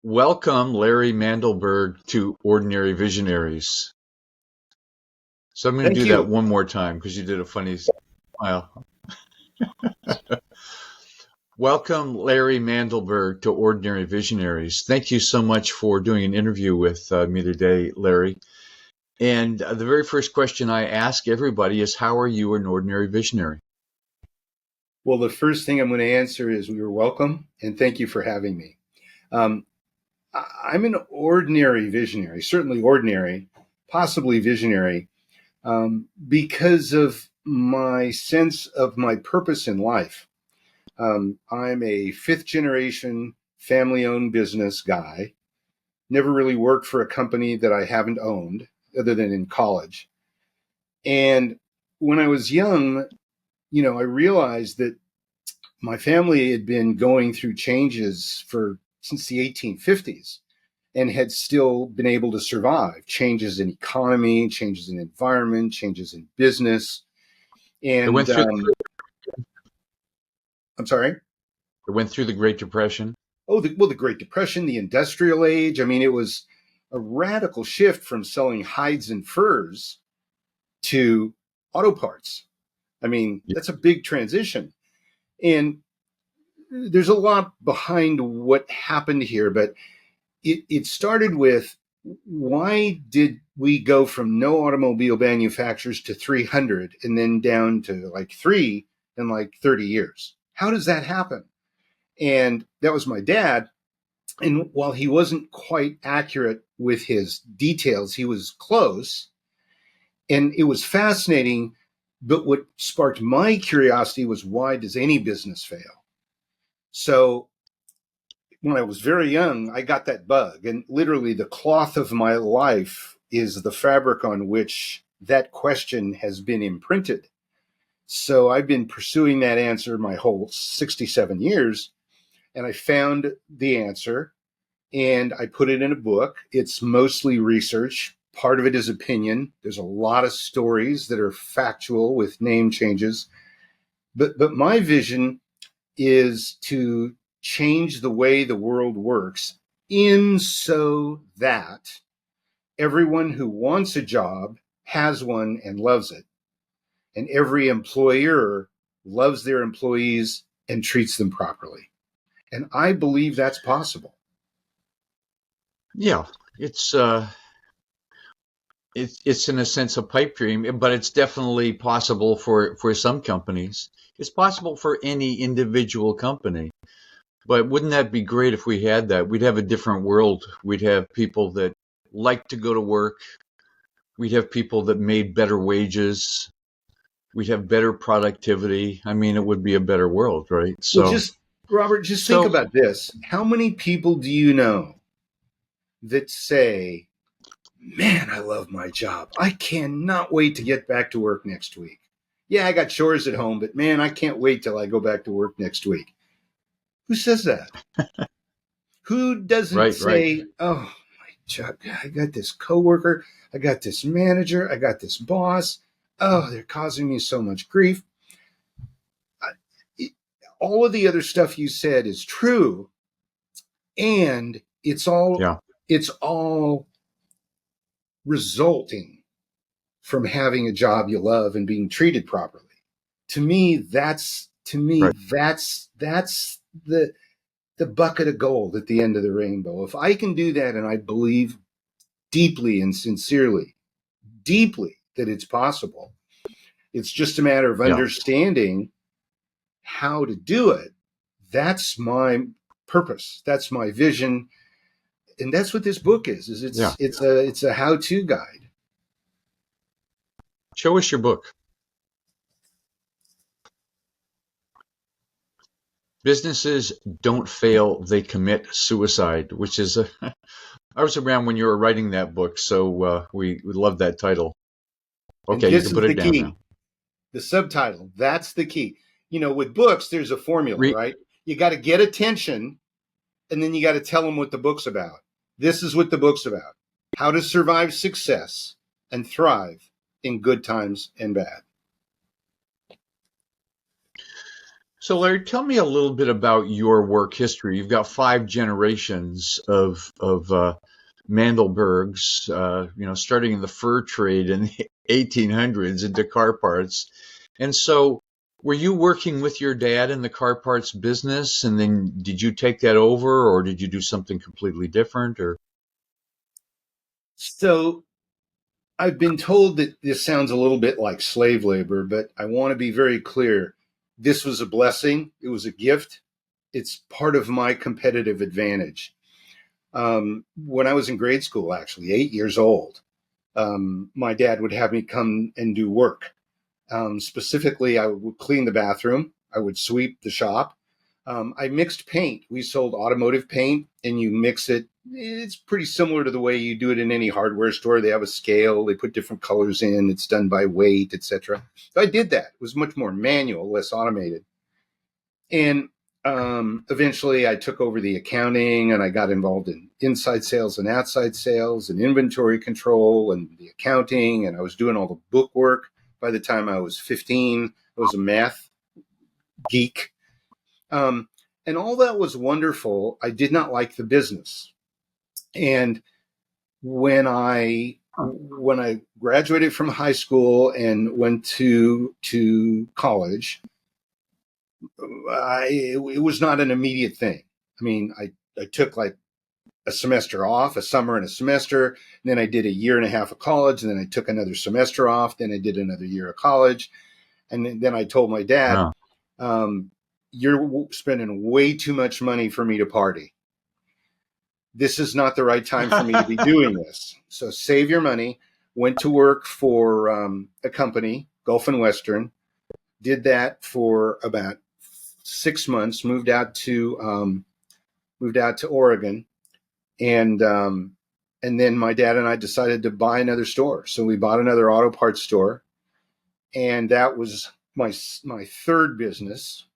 Welcome, Larry Mandelberg, to Ordinary Visionaries. So I'm going to Thank do that you. one more time because you did a funny smile. Welcome, Larry Mandelberg, to Ordinary Visionaries. Thank you so much for doing an interview with me today, Larry. And the very first question I ask everybody is, how are you an ordinary visionary? Well, the first thing I'm going to answer is you're welcome and thank you for having me. Um, I'm an ordinary visionary, certainly ordinary, possibly visionary, because of my sense of my purpose in life. I'm a fifth generation family owned business guy, never really worked for a company that I haven't owned other than in college. And when I was young, I realized that my family had been going through changes for since the 1850s and had still been able to survive changes in economy, changes in environment, changes in business. It went And through I'm sorry. it went through the Great Depression. The Great Depression, the Industrial Age. I mean, it was a radical shift from selling hides and furs to auto parts. I mean, that's a big transition. And there's a lot behind what happened here, but it started with, why did we go from no automobile manufacturers to 300 and then down to like three in like 30 years? How does that happen? And that was my dad. And while he wasn't quite accurate with his details, he was close. And it was fascinating. But what sparked my curiosity was, why does any business fail? So when I was very young, I got that bug. And literally, the cloth of my life is the fabric on which that question has been imprinted. So I've been pursuing that answer my whole 67 years. And I found the answer and I put it in a book. It's mostly research. Part of it is opinion. There's a lot of stories that are factual with name changes. But my vision is to change the way the world works in so that everyone who wants a job has one and loves it. And every employer loves their employees and treats them properly. And I believe that's possible. Yeah, it's it's in a sense a pipe dream, but it's definitely possible for some companies. It's possible for any individual company. But wouldn't that be great if we had that? We'd have a different world. We'd have people that like to go to work. We'd have people that made better wages. We'd have better productivity. I mean, it would be a better world, right? Well, So, just Robert, just think so about this. How many people do you know that say, man, I love my job. I cannot wait to get back to work next week. Yeah, I got chores at home, but man, I can't wait till I go back to work next week. Who says that? Who doesn't right, right. say, oh, my job, I got this coworker, I got this manager, I got this boss. Oh, they're causing me so much grief. All of the other stuff you said is true, and Yeah, it's all resulting from having a job you love and being treated properly. To me right. that's the bucket of gold at the end of the rainbow. If I can do that, and I believe deeply and sincerely, deeply, that it's possible, it's just a matter of Yeah, understanding how to do it. That's my purpose. That's my vision. And that's what this book is yeah. it's a how-to guide. Show us your book. Businesses don't fail, they commit suicide, which is a, I was around when you were writing that book, so we love that title. And Okay, you this can is put the it down key. now. The subtitle, that's the key. With books, there's a formula, Re- right? You got to get attention, and then you got to tell them what the book's about. This is what the book's about: how to survive success and thrive in good times and bad. So, Larry, tell me a little bit about your work history. You've got five generations of Mandelbergs, starting in the fur trade in the 1800s into car parts. And so, were you working with your dad in the car parts business, and then did you take that over, or did you do something completely different? Or So I've been told that this sounds a little bit like slave labor, but I want to be very clear. This was a blessing. It was a gift. It's part of my competitive advantage. When I was in grade school, actually, 8 years old, my dad would have me come and do work. Specifically, I would clean the bathroom. I would sweep the shop. I mixed paint. We sold automotive paint, and you mix it. It's pretty similar to the way you do it in any hardware store. They have a scale. They put different colors in. It's done by weight, etc. So I did that. It was much more manual, less automated. And eventually, I took over the accounting, and I got involved in inside sales and outside sales and inventory control and the accounting. And I was doing all the book work. By the time I was 15, I was a math geek. And all that was wonderful. I did not like the business. And when I graduated from high school and went to college, it was not an immediate thing. I mean, I took like a semester off, a summer and a semester. And then I did a year and a half of college. And then I took another semester off. Then I did another year of college. And then I told my dad, wow, you're spending way too much money for me to party. This is not the right time for me to be doing this. So save your money. Went to work for a company, Gulf and Western. Did that for about 6 months. Moved out to Oregon, and then my dad and I decided to buy another store. So we bought another auto parts store, and that was my third business.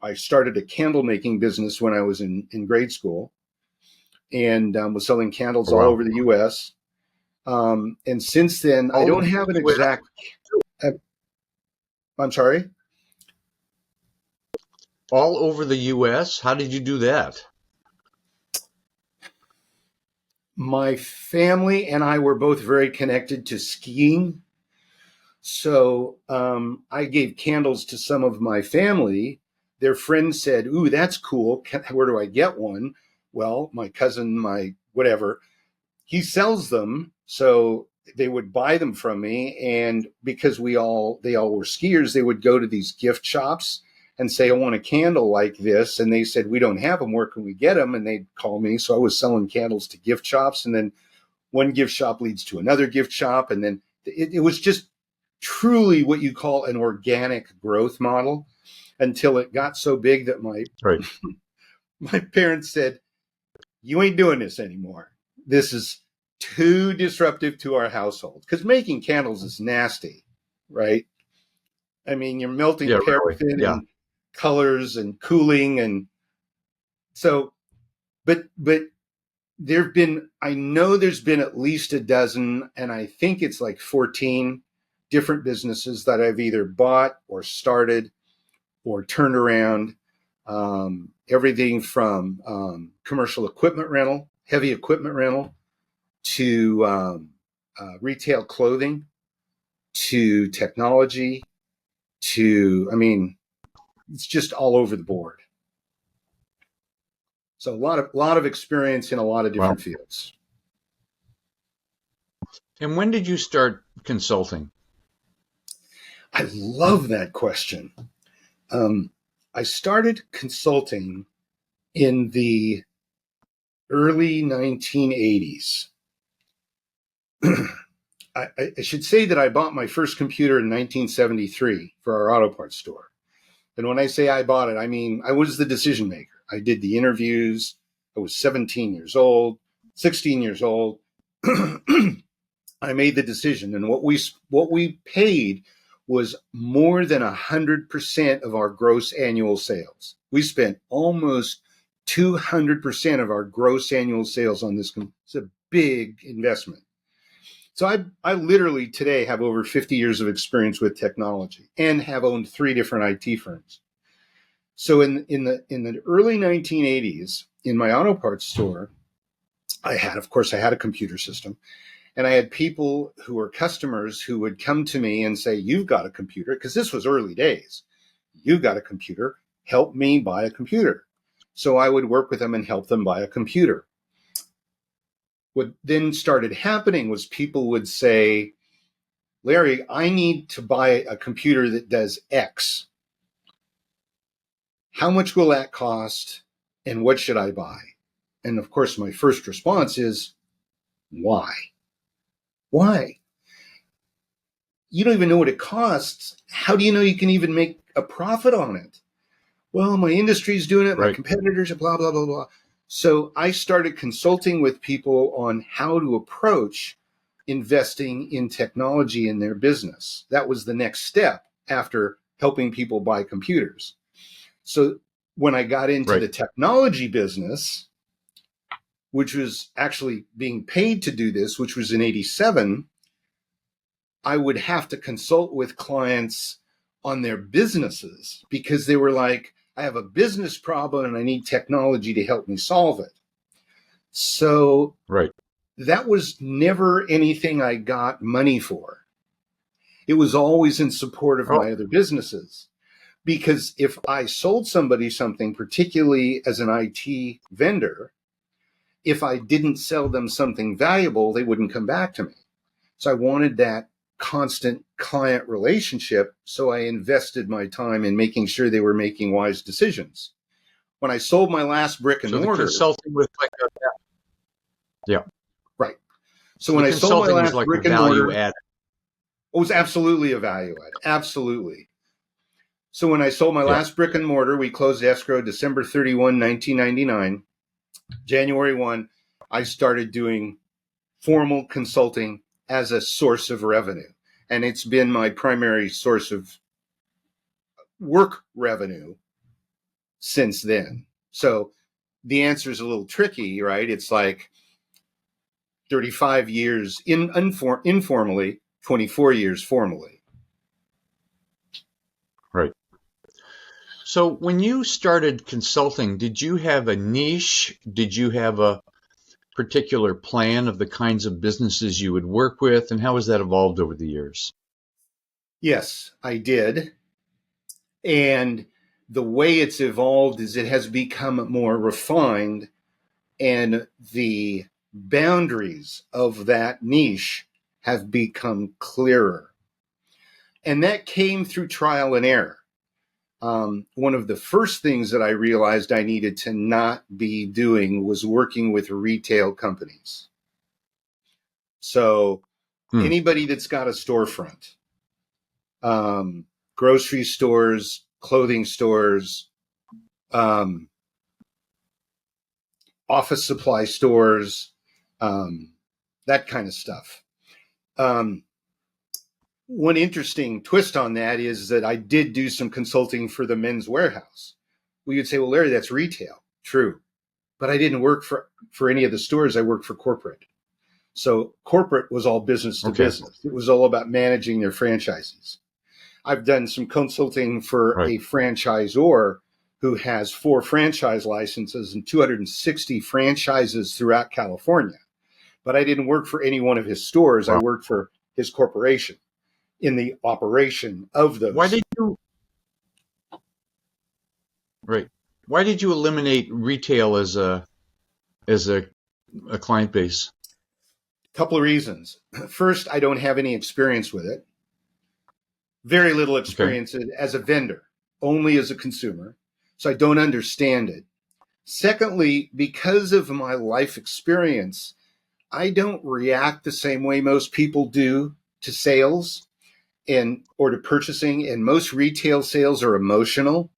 I started a candle making business when I was in grade school, and was selling candles all wow, over the U.S. And since then, I all don't over have an the US, exact. I'm sorry. all over the U.S. How did you do that? My family and I were both very connected to skiing. So I gave candles to some of my family. Their friends said, "Ooh, that's cool. Where do I get one?" Well, my cousin, my whatever, he sells them. So they would buy them from me. And because they all were skiers, they would go to these gift shops and say, "I want a candle like this." And they said, "We don't have them. Where can we get them?" And they'd call me. So I was selling candles to gift shops. And then one gift shop leads to another gift shop. And then it was just truly what you call an organic growth model until it got so big that Right. my parents said, "You ain't doing this anymore. This is too disruptive to our household." Because making candles is nasty, right? I mean, you're melting Yeah, really. paraffin Yeah. and colors and cooling. And so, but I know there's been at least a dozen, and I think it's like 14 different businesses that I've either bought or started or turned around. Everything from commercial equipment rental, heavy equipment rental, to retail clothing, to technology, I mean, it's just all over the board. So a lot of experience in a lot of Wow. different fields. And when did you start consulting? I love that question. Um, I started consulting in the early 1980s. I should say that I bought my first computer in 1973 for our auto parts store. And when I say I bought it, I mean I was the decision maker. I did the interviews. I was 17 years old, 16 years old. I made the decision, and what we paid was more than 100% of our gross annual sales. We spent almost 200% of our gross annual sales on this. It's a big investment. So I literally today have over 50 years of experience with technology and have owned three different IT firms. So in the early 1980s, in my auto parts store, I had a computer system, and I had people who were customers who would come to me and say, "You've got a computer," because this was early days. "You've got a computer. Help me buy a computer." So I would work with them and help them buy a computer. What then started happening was people would say, "Larry, I need to buy a computer that does X. How much will that cost? And what should I buy?" And of course, my first response is, why? Why? You don't even know what it costs. How do you know you can even make a profit on it? Well, my industry's doing it, my Right. competitors, blah, blah, blah, blah. So I started consulting with people on how to approach investing in technology in their business. That was the next step after helping people buy computers. So when I got into Right. the technology business, which was actually being paid to do this, which was in 87, I would have to consult with clients on their businesses because they were like, "I have a business problem and I need technology to help me solve it." So Right. that was never anything I got money for. It was always in support of Oh, my other businesses. Because if I sold somebody something, particularly as an IT vendor, if I didn't sell them something valuable, they wouldn't come back to me. So I wanted that constant client relationship. So I invested my time in making sure they were making wise decisions. When I sold my last brick and so the mortar, consulting was like a, yeah. right. So So the when I sold my consulting was last like a brick and mortar, value add. it was absolutely a value add. Absolutely. So when I sold my Yeah. last brick and mortar, we closed escrow December 31, 1999. January 1, I started doing formal consulting as a source of revenue. And it's been my primary source of work revenue since then. So the answer is a little tricky, right? It's like 35 years informally, 24 years formally. Right. So when you started consulting, did you have a niche? Did you have a particular plan of the kinds of businesses you would work with, and how has that evolved over the years? Yes, I did. And the way it's evolved is it has become more refined, and the boundaries of that niche have become clearer. And that came through trial and error. One of the first things that I realized I needed to not be doing was working with retail companies. So Hmm. anybody that's got a storefront, grocery stores, clothing stores, um, office supply stores, um, that kind of stuff. Um, One interesting twist on that is that I did do some consulting for the Men's Warehouse. Well, you'd say, "Well, Larry, that's retail." True. But I didn't work for any of the stores. I worked for corporate. So corporate was all business to Okay. business. It was all about managing their franchises. I've done some consulting for Right. a franchisor who has 4 franchise licenses and 260 franchises throughout California. But I didn't work for any one of his stores. I Wow. worked for his corporation in the operation of Why those. did you right? Why did you eliminate retail as a client base? Couple of reasons. First, I don't have any experience with it. Very little Okay. experience as a vendor, only as a consumer. So I don't understand it. Secondly, because of my life experience, I don't react the same way most people do to sales and or to purchasing. And most retail sales are emotional,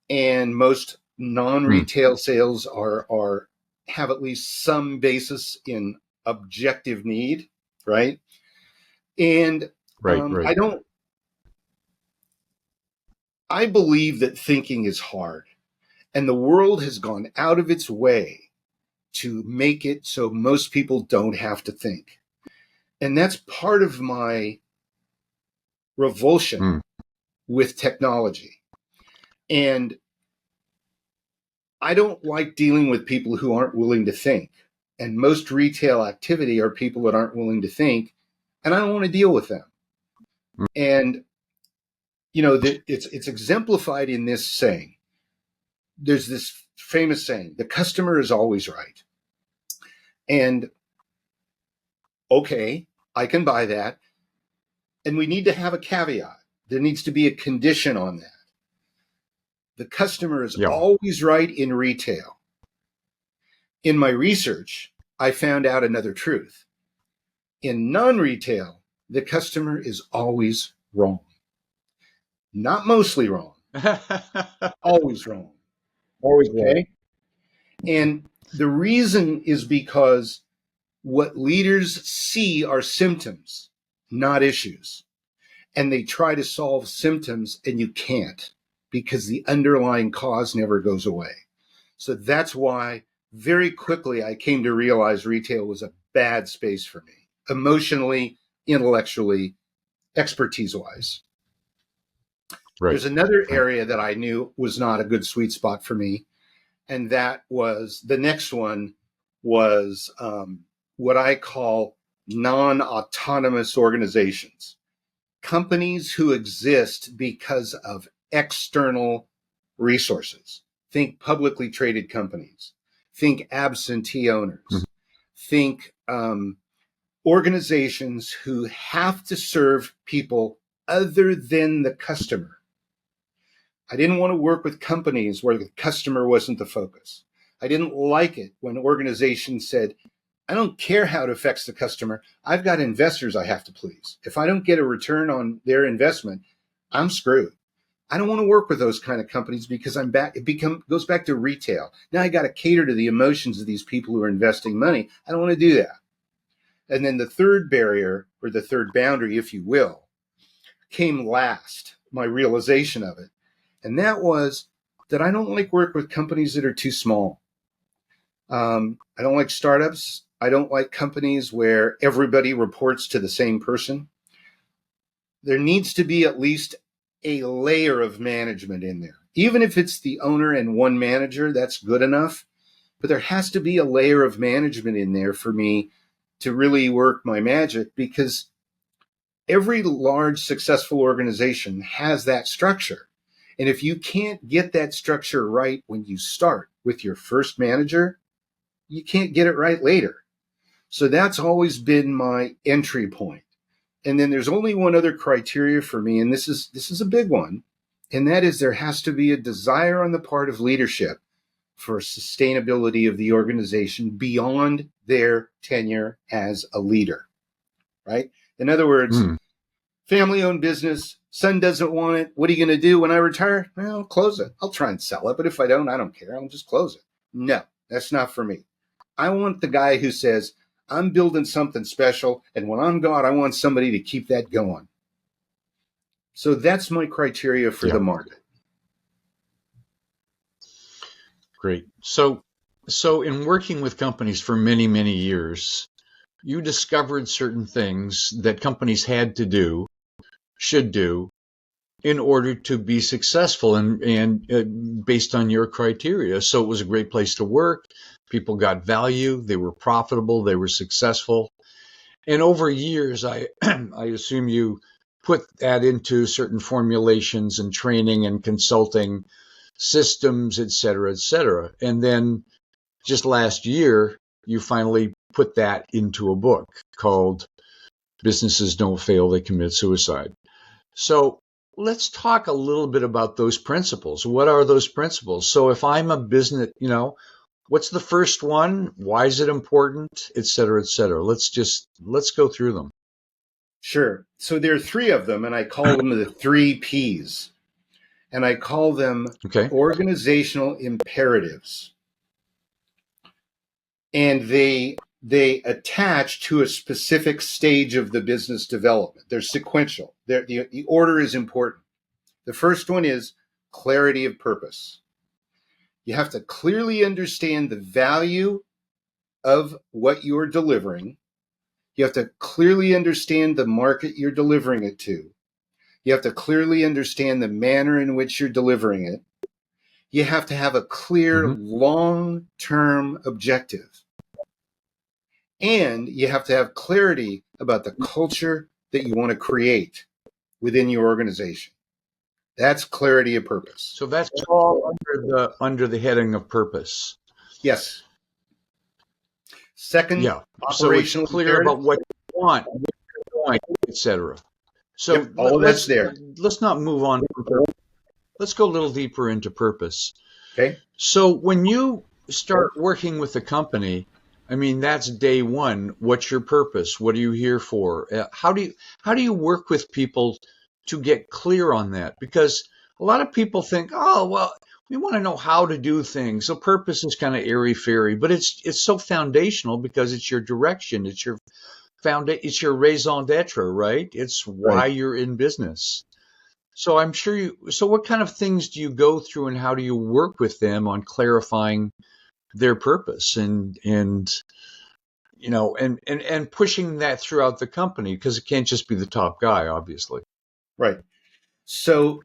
and most Hmm. non-retail sales are have at least some basis in objective need, right? And Right. Right. I don't. I believe that thinking is hard, and the world has gone out of its way to make it so most people don't have to think. And that's part of my revulsion Hmm. with technology. And I don't like dealing with people who aren't willing to think. And most retail activity are people that aren't willing to think, and I don't want to deal with them. And it's exemplified in this saying. There's this famous saying: the customer is always right. And okay, I can buy that. And we need to have a caveat. There needs to be a condition on that. The customer is Yeah. always right in retail. In my research, I found out another truth. In non-retail, the customer is always wrong. Not mostly wrong, always wrong. Always right. Okay? And the reason is because what leaders see are symptoms, not issues. And they try to solve symptoms, and you can't, because the underlying cause never goes away. So that's why very quickly I came to realize retail was a bad space for me, emotionally, intellectually, expertise wise. Right. There's another Right. area that I knew was not a good sweet spot for me. And that was the next one was what I call non-autonomous organizations, companies who exist because of external resources. Think publicly traded companies, think absentee owners, Mhm. think organizations who have to serve people other than the customer. I didn't want to work with companies where the customer wasn't the focus. I didn't like it when organizations said, I don't care how it affects the customer. I've got investors I have to please. If I don't get a return on their investment, I'm screwed. I don't want to work with those kind of companies because I'm back. Goes back to retail. Now I got to cater to the emotions of these people who are investing money. I don't want to do that. And then the third barrier, or the third boundary, if you will, came last, my realization of it. And that was that I don't like work with companies that are too small. I don't like startups. I don't like companies where everybody reports to the same person. There needs to be at least a layer of management in there. Even if it's the owner and one manager, that's good enough. But there has to be a layer of management in there for me to really work my magic, because every large successful organization has that structure. And if you can't get that structure right when you start with your first manager, you can't get it right later. So that's always been my entry point. And then there's only one other criteria for me, and this is a big one, and that is there has to be a desire on the part of leadership for sustainability of the organization beyond their tenure as a leader, right? In other words, family-owned business, son doesn't want it. What are you going to do when I retire? Well, I'll close it. I'll try and sell it, but if I don't care. I'll just close it. No, that's not for me. I want the guy who says, I'm building something special, and when I'm gone, I want somebody to keep that going. So that's my criteria for the Yeah. market. Great. So in working with companies for many, many years, you discovered certain things that companies had to do, should do, in order to be successful, and based on your criteria. So it was a great place to work. People got value. They were profitable. They were successful. And over years, I I assume you put that into certain formulations and training and consulting systems, et cetera, et cetera. And then just last year, you finally put that into a book called Businesses Don't Fail, They Commit Suicide. So let's talk a little bit about those principles. What are those principles? So if I'm a business, what's the first one? Why is it important? Et cetera, et cetera. Let's go through them. Sure. So there are three of them, and I call them the three P's. And I call them Okay. organizational imperatives. And they attach to a specific stage of the business development. They're sequential. The order is important. The first one is clarity of purpose. You have to clearly understand the value of what you're delivering. You have to clearly understand the market you're delivering it to. You have to clearly understand the manner in which you're delivering it. You have to have a clear Hmm. long-term objective. And you have to have clarity about the culture that you want to create within your organization. That's clarity of purpose. So that's all under the heading of purpose. Yes. Second, Yeah. So it's operational clear imperative. about what you want, etc. So Yep, all of that's let's there. let's not move on from purpose. Let's go a little deeper into purpose. Okay. So when you start working with a company, I mean that's day one. What's your purpose? What are you here for? How do you work with people to get clear on that? Because a lot of people think, oh well, we want to know how to do things. So purpose is kind of airy fairy, but it's so foundational because it's your direction, it's your raison d'etre, right? It's why Right. you're in business. So I'm sure so what kind of things do you go through and how do you work with them on clarifying their purpose and pushing that throughout the company because it can't just be the top guy, obviously. Right. So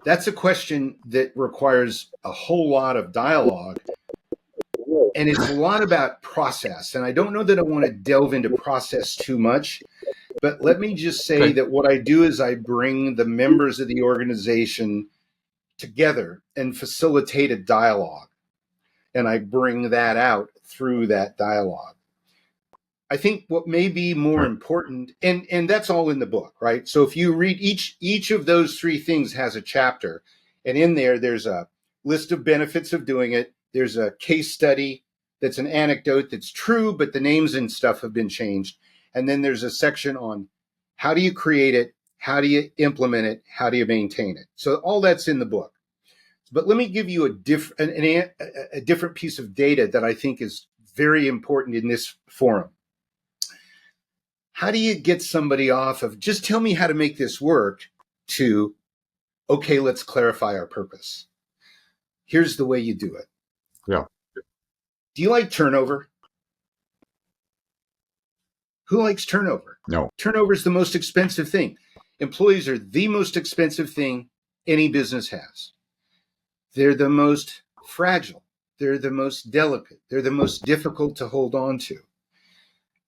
that's a question that requires a whole lot of dialogue. And it's a lot about process. And I don't know that I want to delve into process too much, but let me just say Okay. that what I do is I bring the members of the organization together and facilitate a dialogue. And I bring that out through that dialogue. I think what may be more Right. important, and that's all in the book, right? So if you read each of those three things has a chapter, and in there's a list of benefits of doing it. There's a case study that's an anecdote that's true, but the names and stuff have been changed. And then there's a section on how do you create it, how do you implement it, how do you maintain it. So all that's in the book. But let me give you a different piece of data that I think is very important in this forum. How do you get somebody off of just tell me how to make this work to, okay, let's clarify our purpose? Here's the way you do it. Yeah. Do you like turnover? Who likes turnover? No. Turnover is the most expensive thing. Employees are the most expensive thing any business has. They're the most fragile. They're the most delicate. They're the most difficult to hold on to.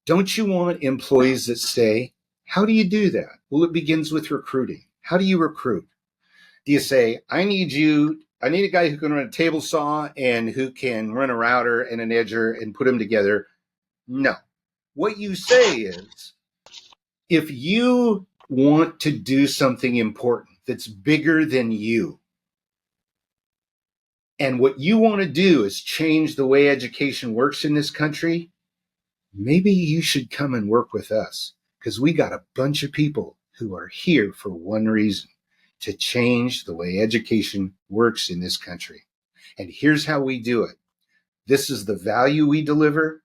Don't you want employees that stay? How do you do that? Well, it begins with recruiting. How do you recruit? Do you say, I need a guy who can run a table saw and who can run a router and an edger and put them together? No. What you say is, if you want to do something important that's bigger than you, and what you want to do is change the way education works in this country, maybe you should come and work with us because we got a bunch of people who are here for one reason, to change the way education works in this country. And here's how we do it. This is the value we deliver.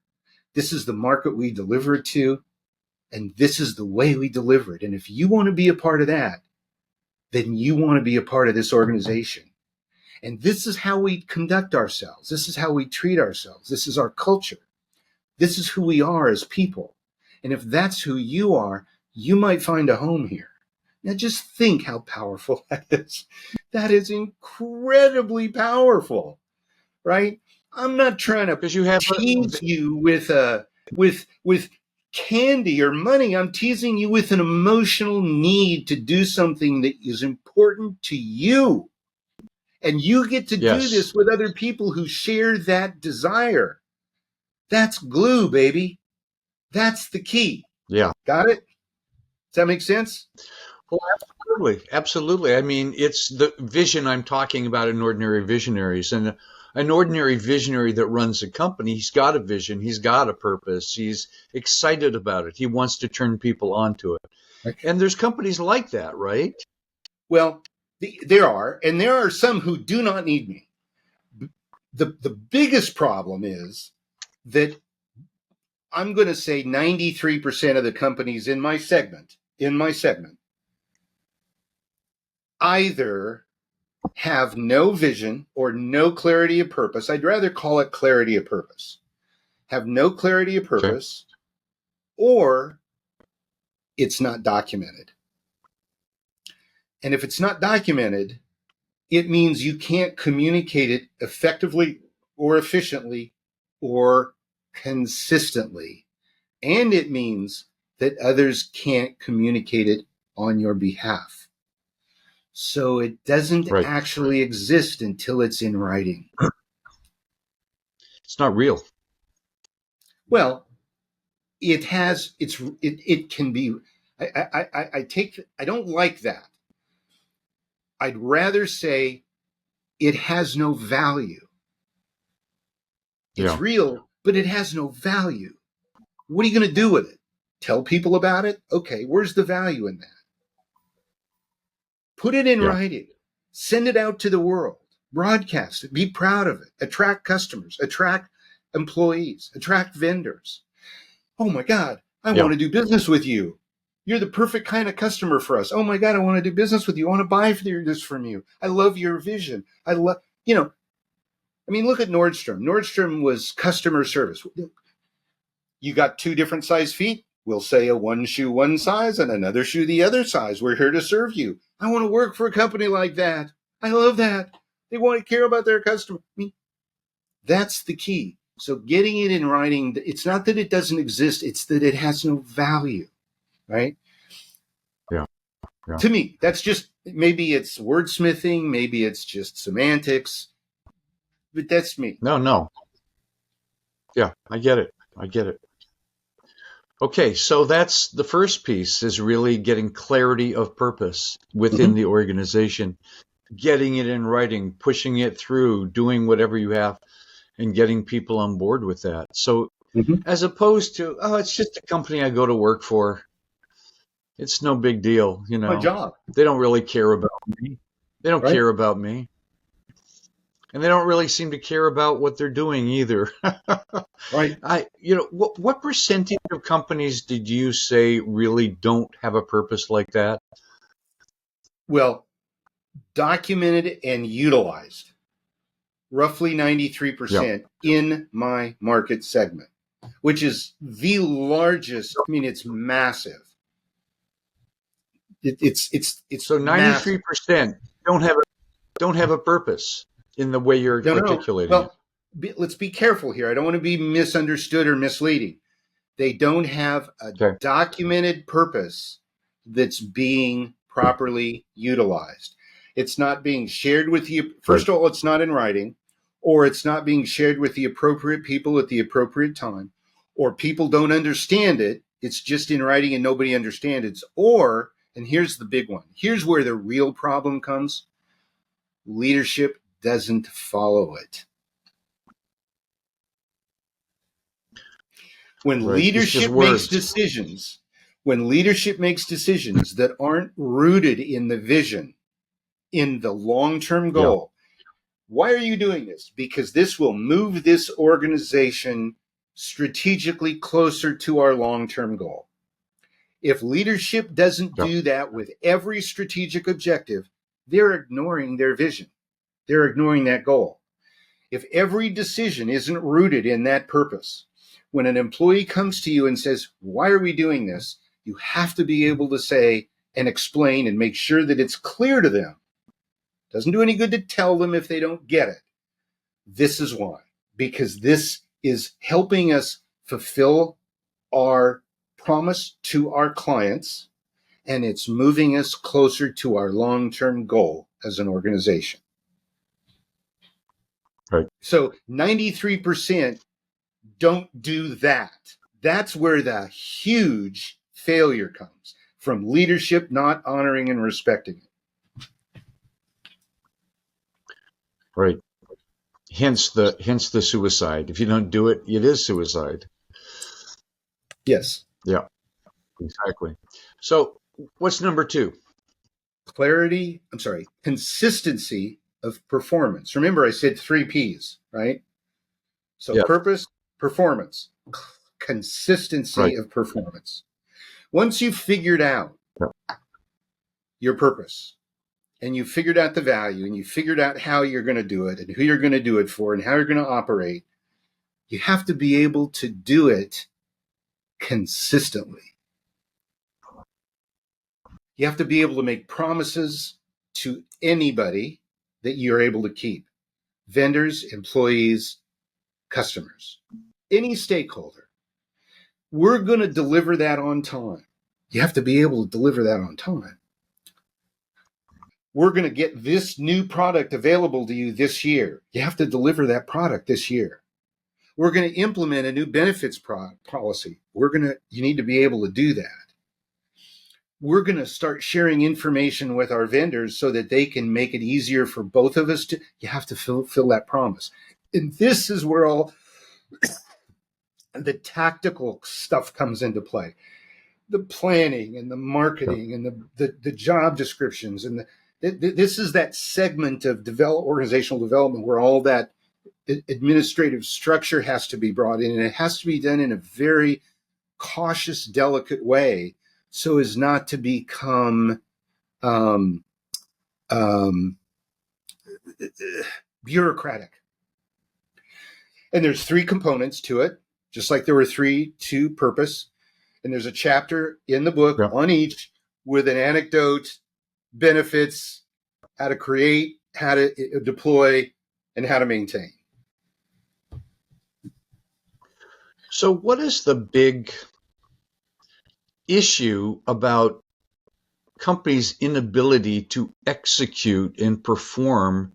This is the market we deliver it to. And this is the way we deliver it. And if you want to be a part of that, then you want to be a part of this organization. And this is how we conduct ourselves. This is how we treat ourselves. This is our culture. This is who we are as people. And if that's who you are, you might find a home here. Now just think how powerful that is. That is incredibly powerful, right? I'm not trying to Because you have tease you with candy or money. I'm teasing you with an emotional need to do something that is important to you. And you get to do yes. this with other people who share that desire. That's glue, baby. That's the key. Yeah. Got it? Does that make sense? Well, absolutely. Absolutely. I mean, it's the vision I'm talking about in Ordinary Visionaries. And an ordinary visionary that runs a company, he's got a vision, he's got a purpose, he's excited about it, he wants to turn people onto it. Okay. And there's companies like that, right? Well, there are, and there are some who do not need me. The biggest problem is that I'm going to say 93% of the companies in my segment either have no vision or no clarity of purpose. I'd rather call it clarity of purpose. Have no clarity of Okay. purpose, or it's not documented. And if it's not documented, it means you can't communicate it effectively or efficiently or consistently. And it means that others can't communicate it on your behalf. So it doesn't Right. actually exist until it's in writing. It's not real. Well, it can be. I don't like that. I'd rather say it has no value. It's Yeah. real, but it has no value. What are you going to do with it? Tell people about it? Okay, where's the value in that? Put it in Yeah. writing. Send it out to the world. Broadcast it. Be proud of it. Attract customers. Attract employees. Attract vendors. Oh my God, I Yeah. want to do business with you. You're the perfect kind of customer for us. Oh my God, I want to do business with you. I want to buy this from you. I love your vision. I love, I mean, look at Nordstrom. Nordstrom was customer service. You got two different size feet. We'll say a one shoe one size and another shoe the other size. We're here to serve you. I want to work for a company like that. I love that. They want to care about their customer. I mean, that's the key. So getting it in writing, it's not that it doesn't exist, it's that it has no value, right? Yeah. Yeah. To me, that's just, maybe it's wordsmithing, maybe it's just semantics, but that's me. No. Yeah. I get it. I get it. Okay, so that's the first piece is really getting clarity of purpose within Mm-hmm. the organization, getting it in writing, pushing it through, doing whatever you have, and getting people on board with that. So, Mm-hmm. as opposed to, oh, it's just a company I go to work for. It's no big deal, My job, They don't really care about me. They don't right? care about me. And they don't really seem to care about what they're doing either. Right. What percentage of companies did you say really don't have a purpose like that? Well, documented and utilized, roughly Yeah. 93% in my market segment, which is the largest. I mean, it's massive. It's So massive. 93% don't have a purpose in the way you're No. articulating it. Well, let's be careful here. I don't want to be misunderstood or misleading. They don't have a Okay. documented purpose that's being properly utilized. It's not being shared with you. Right. First of all, it's not in writing, or it's not being shared with the appropriate people at the appropriate time, or people don't understand it. It's just in writing and nobody understands it. Or, and here's the big one, here's where the real problem comes: leadership doesn't follow it. When Right. It's just leadership makes words. decisions, when leadership makes decisions that aren't rooted in the vision, in the long-term Yeah. goal, why are you doing this? Because this will move this organization strategically closer to our long-term goal. If leadership doesn't Yeah. do that with every strategic objective, they're ignoring their vision. They're ignoring that goal. If every decision isn't rooted in that purpose, when an employee comes to you and says, why are we doing this? You have to be able to say and explain and make sure that it's clear to them. It doesn't do any good to tell them if they don't get it. This is why, because this is helping us fulfill our promise to our clients, and it's moving us closer to our long-term goal as an organization. Right. So 93% don't do that. That's where the huge failure comes from: leadership not honoring and respecting it. Right. Hence the suicide. If you don't do it, it is suicide. Yes. Yeah. Exactly. So what's number two? Consistency of performance. Remember, I said 3 P's, right? So Yeah. purpose, performance, consistency Right. of performance. Once you've figured out Yeah. your purpose, and you figured out the value, and you figured out how you're going to do it and who you're going to do it for and how you're going to operate, you have to be able to do it consistently. You have to be able to make promises to anybody that you're able to keep. Vendors, employees, customers, any stakeholder. We're going to deliver that on time. You have to be able to deliver that on time. We're going to get this new product available to you this year. You have to deliver that product this year. We're going to implement a new benefits policy. You need to be able to do that. We're going to start sharing information with our vendors so that they can make it easier for both of us you have to fill that promise. And this is where all the tactical stuff comes into play. The planning and the marketing and the job descriptions. And this is that segment of organizational development where all that administrative structure has to be brought in, and it has to be done in a very cautious, delicate way so as not to become bureaucratic. And there's 3 components to it, just like there were 3 to purpose. And there's a chapter in the book on each with an anecdote, benefits, how to create, how to deploy, and how to maintain. So what is the big issue about companies' inability to execute and perform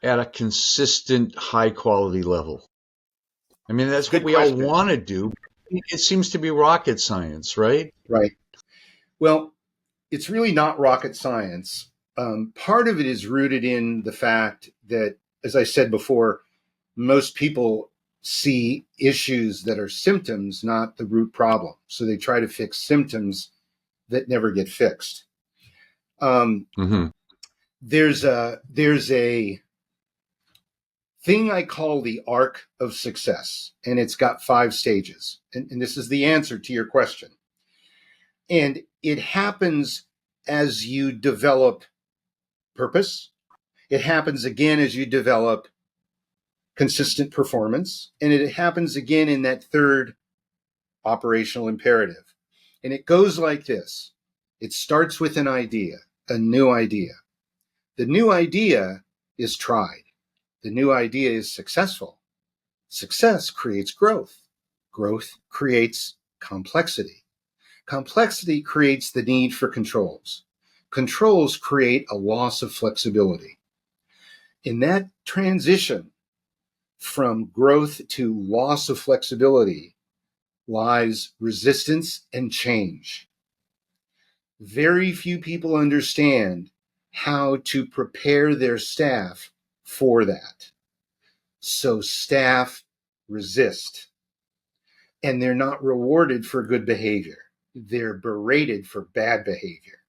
at a consistent, high-quality level? I mean, that's what we all want to do. It seems to be rocket science, right? Right. Well, it's really not rocket science. Part of it is rooted in the fact that, as I said before, most people see issues that are symptoms, not the root problem. So they try to fix symptoms that never get fixed. There's a thing I call the arc of success, and it's got 5 stages. And this is the answer to your question. And it happens as you develop purpose. It happens again as you develop consistent performance. And it happens again in that 3rd operational imperative. And it goes like this. It starts with an idea, a new idea. The new idea is tried. The new idea is successful. Success creates growth. Growth creates complexity. Complexity creates the need for controls. Controls create a loss of flexibility. In that transition from growth to loss of flexibility lies resistance and change. Very few people understand how to prepare their staff for that. So staff resist, and they're not rewarded for good behavior. They're berated for bad behavior.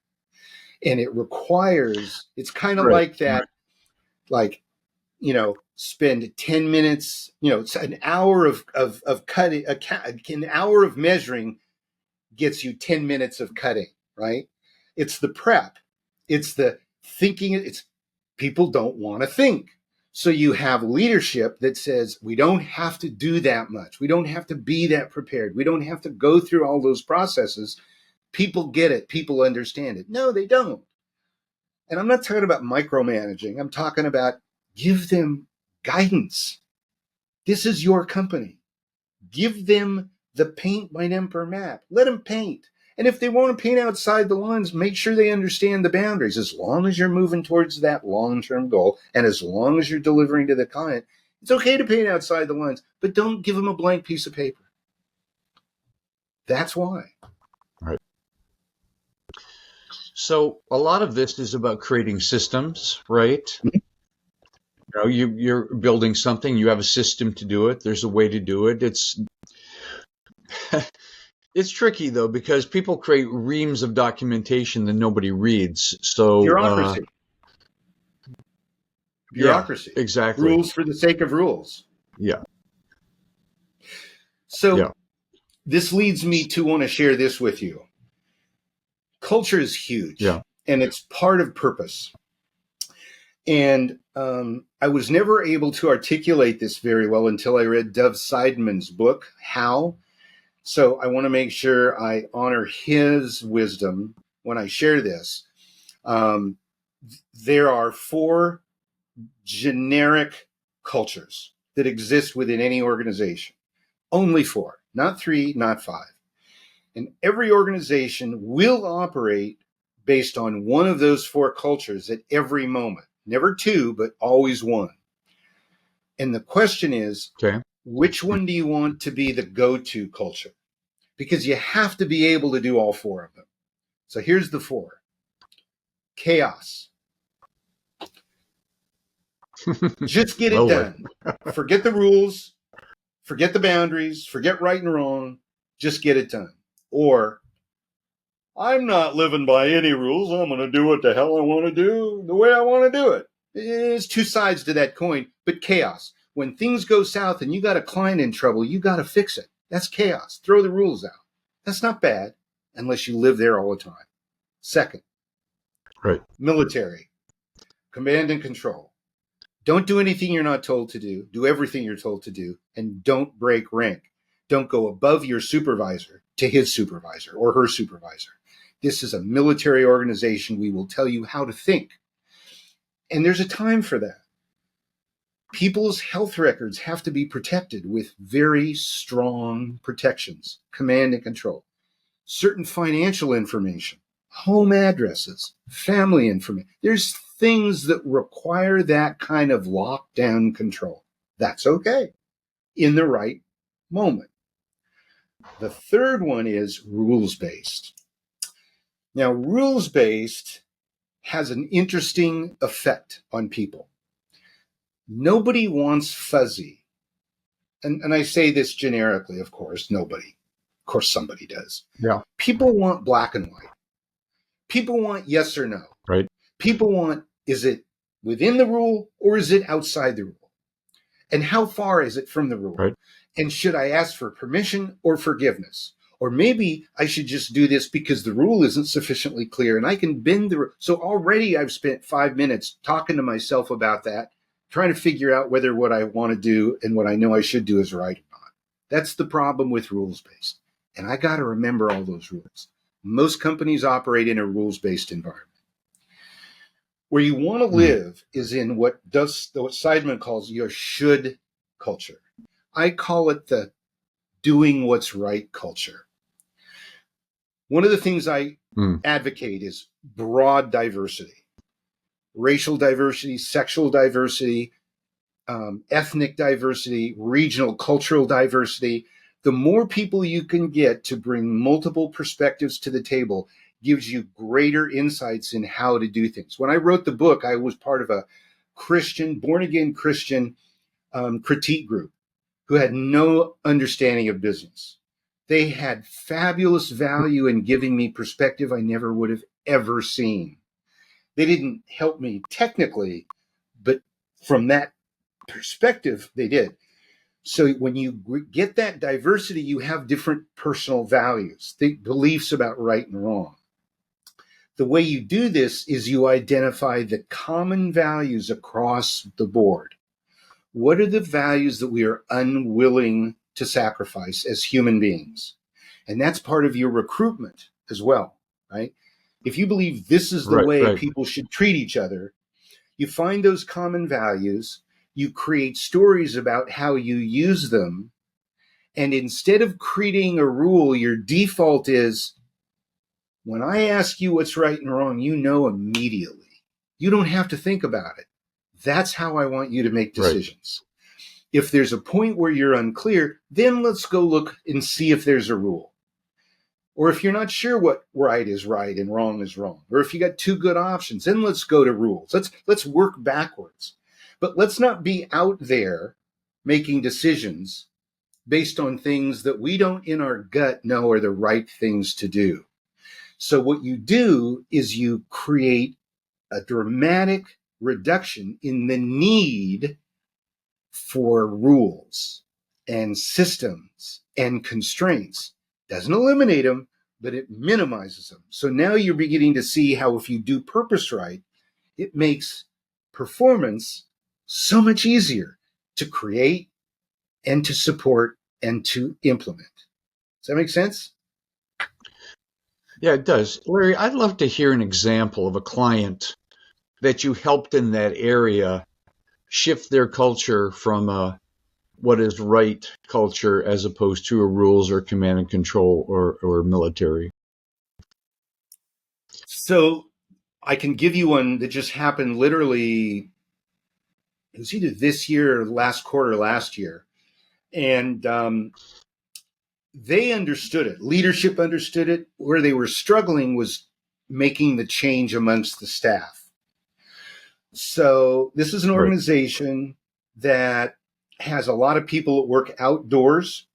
And it requires, it's kind of like that, like, spend 10 minutes, it's an hour of cutting, an hour of measuring gets you 10 minutes of cutting, right? It's the prep. It's the thinking. It's people don't want to think. So you have leadership that says, we don't have to do that much. We don't have to be that prepared. We don't have to go through all those processes. People get it. People understand it. No, they don't. And I'm not talking about micromanaging. I'm talking about give them guidance. This is your company. Give them the paint by number map. Let them paint. And if they want to paint outside the lines, make sure they understand the boundaries. As long as you're moving towards that long-term goal, and as long as you're delivering to the client, it's okay to paint outside the lines, but don't give them a blank piece of paper. That's why. Right. So a lot of this is about creating systems, right? Mm-hmm. You're building something, you have a system to do it. There's a way to do it. It's tricky, though, because people create reams of documentation that nobody reads. So bureaucracy. Yeah, exactly. Rules for the sake of rules. Yeah. So this leads me to want to share this with you. Culture is huge, and it's part of purpose. And I was never able to articulate this very well until I read Dov Seidman's book, How. So I want to make sure I honor his wisdom when I share this. There are 4 generic cultures that exist within any organization. Only 4, not 3, not 5. And every organization will operate based on one of those 4 cultures at every moment. Never 2, but always 1. And the question is, Okay. which one do you want to be the go-to culture? Because you have to be able to do all 4 of them. So here's the 4. Chaos. Just get it done. Forget the rules. Forget the boundaries. Forget right and wrong. Just get it done. Or, I'm not living by any rules. I'm going to do what the hell I want to do the way I want to do it. There's 2 sides to that coin, but chaos. When things go south and you got a client in trouble, you got to fix it. That's chaos. Throw the rules out. That's not bad unless you live there all the time. Second, Right. Military. Command and control. Don't do anything you're not told to do. Do everything you're told to do, and don't break rank. Don't go above your supervisor to his supervisor or her supervisor. This is a military organization. We will tell you how to think. And there's a time for that. People's health records have to be protected with very strong protections, command and control. Certain financial information, home addresses, family information. There's things that require that kind of lockdown control. That's okay in the right moment. The third one is rules-based. Now, rules-based has an interesting effect on people. Nobody wants fuzzy. And I say this generically, of course, nobody. Of course, somebody does. Yeah. People want black and white. People want yes or no. Right. People want, is it within the rule or is it outside the rule? And how far is it from the rule? Right. And should I ask for permission or forgiveness? Or maybe I should just do this because the rule isn't sufficiently clear and I can bend the rule. So already I've spent 5 minutes talking to myself about that, trying to figure out whether what I want to do and what I know I should do is right or not. That's the problem with rules-based. And I got to remember all those rules. Most companies operate in a rules-based environment. Where you want to live is in what Seidman calls your should culture. I call it the doing what's right culture. One of the things I advocate is broad diversity. Racial diversity, sexual diversity, ethnic diversity, regional cultural diversity. The more people you can get to bring multiple perspectives to the table gives you greater insights in how to do things. When I wrote the book, I was part of a Christian, born-again Christian critique group who had no understanding of business. They had fabulous value in giving me perspective I never would have ever seen. They didn't help me technically, but from that perspective, they did. So when you get that diversity, you have different personal values, beliefs about right and wrong. The way you do this is you identify the common values across the board. What are the values that we are unwilling to sacrifice as human beings? And that's part of your recruitment as well, right? If you believe this is the way people should treat each other, you find those common values, you create stories about how you use them, and instead of creating a rule, your default is, when I ask you what's right and wrong, you know immediately. You don't have to think about it. That's how I want you to make decisions. Right. If there's a point where you're unclear, then let's go look and see if there's a rule. Or if you're not sure what right is right and wrong is wrong, or if you got 2 good options, then let's go to rules. Let's work backwards. But let's not be out there making decisions based on things that we don't in our gut know are the right things to do. So what you do is you create a dramatic reduction in the need for rules and systems and constraints. Doesn't eliminate them, but it minimizes them. So now you're beginning to see how if you do purpose right, it makes performance so much easier to create and to support and to implement. Does that make sense? Yeah, it does. Larry, I'd love to hear an example of a client that you helped in that area shift their culture from a what is right culture as opposed to a rules or command and control or military. So I can give you one that just happened literally, it was either this year or last quarter last year. And they understood it. Leadership understood it. Where they were struggling was making the change amongst the staff. So this is an Right. organization that has a lot of people that work outdoors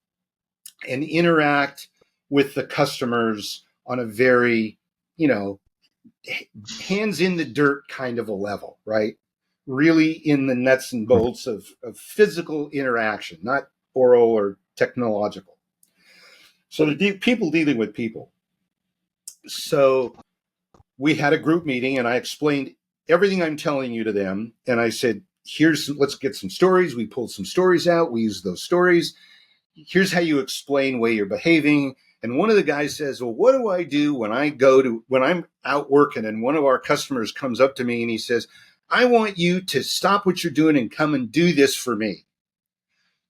and interact with the customers on a very, you know, hands in the dirt kind of a level, right? Really in the nuts and bolts of physical interaction, not oral or technological. So the people dealing with people. So we had a group meeting and I explained everything I'm telling you to them. And I said, let's get some stories. We pulled some stories out. We used those stories. Here's how you explain way you're behaving. And one of the guys says, well, what do I do when I'm out working and one of our customers comes up to me and he says, I want you to stop what you're doing and come and do this for me.